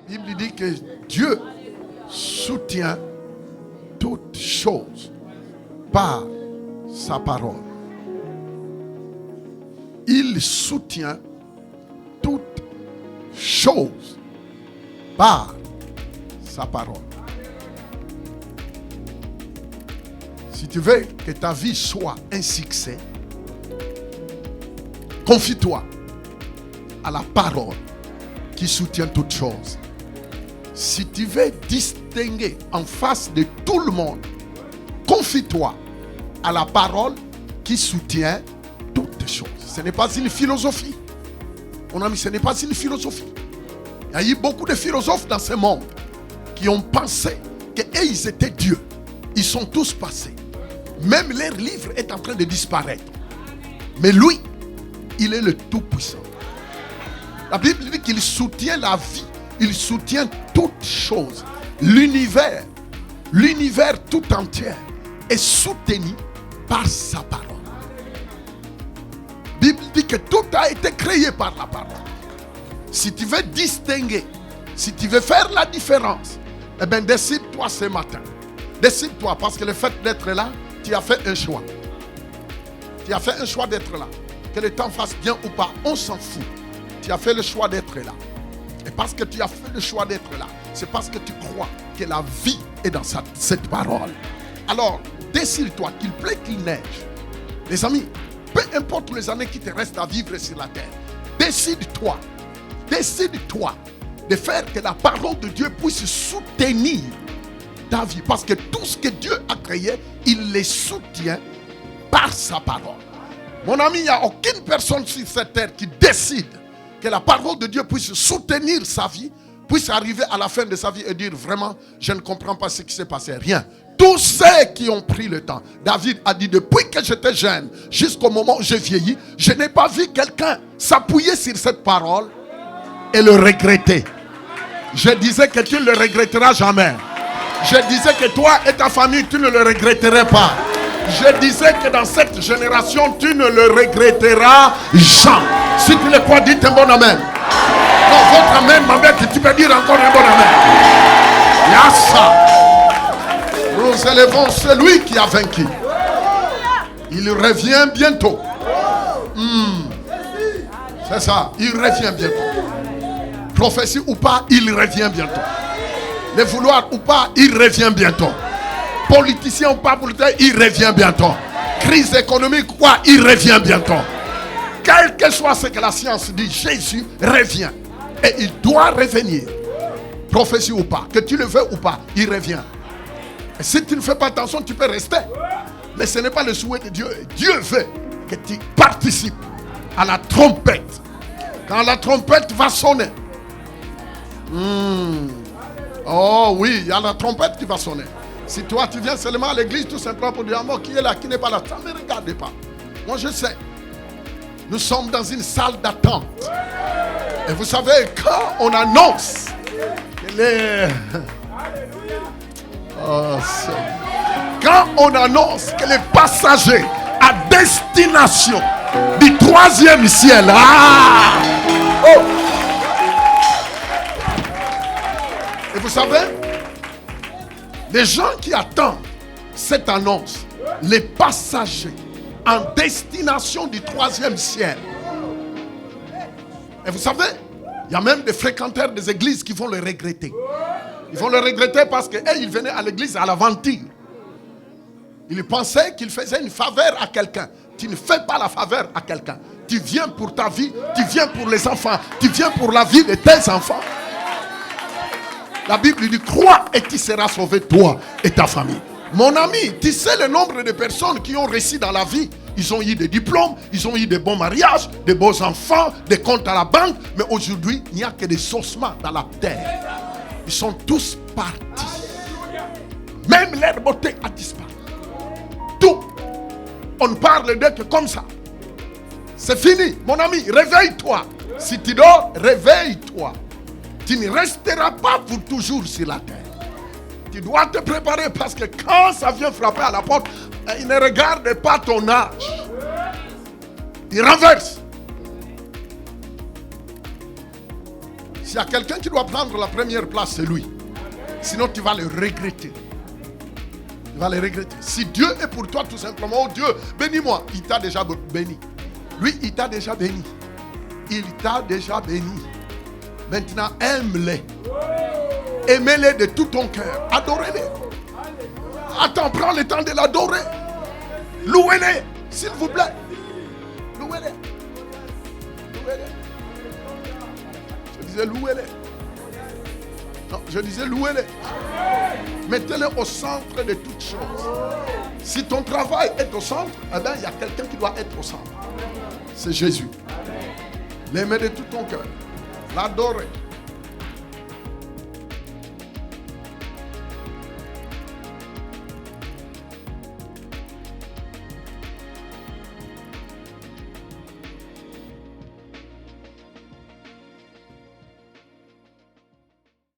La Bible dit que Dieu soutient toutes choses par sa parole. Il soutient toutes choses par sa parole. Si tu veux que ta vie soit un succès, confie-toi à la parole qui soutient toutes choses. Si tu veux distinguer en face de tout le monde, confie-toi à la parole qui soutient toutes choses. Ce n'est pas une philosophie. Mon ami, ce n'est pas une philosophie. Il y a eu beaucoup de philosophes dans ce monde qui ont pensé qu'ils étaient Dieu. Ils sont tous passés. Même leur livre est en train de disparaître. Mais lui, il est le Tout-Puissant. La Bible dit qu'il soutient la vie. Il soutient toutes choses. L'univers tout entier est soutenu par sa parole. La Bible dit que tout a été créé par la parole. Si tu veux distinguer, si tu veux faire la différence, eh bien décide-toi ce matin. Décide-toi, parce que le fait d'être là, tu as fait un choix. Tu as fait un choix d'être là. Que le temps fasse bien ou pas, on s'en fout. Tu as fait le choix d'être là. Et parce que tu as fait le choix d'être là, c'est parce que tu crois que la vie est dans cette parole. Alors, décide-toi, qu'il plaît, qu'il neige. Les amis, peu importe les années qui te restent à vivre sur la terre, décide-toi de faire que la parole de Dieu puisse soutenir ta vie. Parce que tout ce que Dieu a créé, il les soutient par sa parole. Mon ami, il n'y a aucune personne sur cette terre qui décide que la parole de Dieu puisse soutenir sa vie, puisse arriver à la fin de sa vie et dire vraiment, je ne comprends pas ce qui s'est passé. Rien. Tous ceux qui ont pris le temps. David a dit, depuis que j'étais jeune, jusqu'au moment où j'ai vieilli, je n'ai pas vu quelqu'un s'appuyer sur cette parole et le regretter. Je disais que tu ne le regretteras jamais. Je disais que toi et ta famille, tu ne le regretterais pas. Je disais que dans cette génération, tu ne le regretteras jamais. Si tu le crois, dites un bon amen. Non, votre amen, ma mère, tu peux dire encore un bon amen. Yassa. Nous élevons celui qui a vaincu. Il revient bientôt. C'est ça, il revient bientôt. Prophétie ou pas, il revient bientôt. Le vouloir ou pas, il revient bientôt. Politicien ou pas politicien, il revient bientôt. Crise économique ou quoi, il revient bientôt. Quel que soit ce que la science dit, Jésus revient. Et il doit revenir. Prophétie ou pas, que tu le veux ou pas, il revient. Et si tu ne fais pas attention, tu peux rester. Mais ce n'est pas le souhait de Dieu. Dieu veut que tu participes à la trompette. Quand la trompette va sonner. Oh oui, il y a la trompette qui va sonner. Si toi tu viens seulement à l'église tout simplement pour dire qui est là, qui n'est pas là, ça ne me regarde pas. Moi je sais. Nous sommes dans une salle d'attente. Et vous savez, quand on annonce que les... Oh, quand on annonce que les passagers à destination du 3e ciel, et vous savez, les gens qui attendent cette annonce, les passagers en destination du 3e ciel. Et vous savez, il y a même des fréquenteurs des églises qui vont le regretter. Ils vont le regretter parce qu'ils venaient à l'église à l'aventure. Ils pensaient qu'ils faisaient une faveur à quelqu'un. Tu ne fais pas la faveur à quelqu'un. Tu viens pour ta vie, tu viens pour les enfants, tu viens pour la vie de tes enfants. La Bible dit, crois et tu seras sauvé, toi et ta famille. Mon ami, tu sais le nombre de personnes qui ont réussi dans la vie. Ils ont eu des diplômes, ils ont eu des bons mariages, des beaux enfants, des comptes à la banque. Mais aujourd'hui, il n'y a que des ossements dans la terre. Ils sont tous partis. Même leur beauté a disparu. Tout. On parle d'eux que comme ça. C'est fini. Mon ami, réveille-toi. Si tu dors, réveille-toi. Tu ne resteras pas pour toujours sur la terre. Tu dois te préparer parce que quand ça vient frapper à la porte, il ne regarde pas ton âge. Il renverse. S'il y a quelqu'un qui doit prendre la première place, c'est lui. Sinon, tu vas le regretter. Tu vas le regretter. Si Dieu est pour toi, tout simplement, oh Dieu, bénis-moi. Il t'a déjà béni. Lui, il t'a déjà béni. Il t'a déjà béni. Maintenant, aime-les. Aimez-les de tout ton cœur. Adorez-les. Attends, prends le temps de l'adorer. Louez-les, s'il vous plaît. Louez-les. Louez-les. Je disais louez-les. Non, je disais louez-les. Mettez-les au centre de toutes choses. Si ton travail est au centre, eh bien, il y a quelqu'un qui doit être au centre. C'est Jésus. L'aimer de tout ton cœur. L'adorer.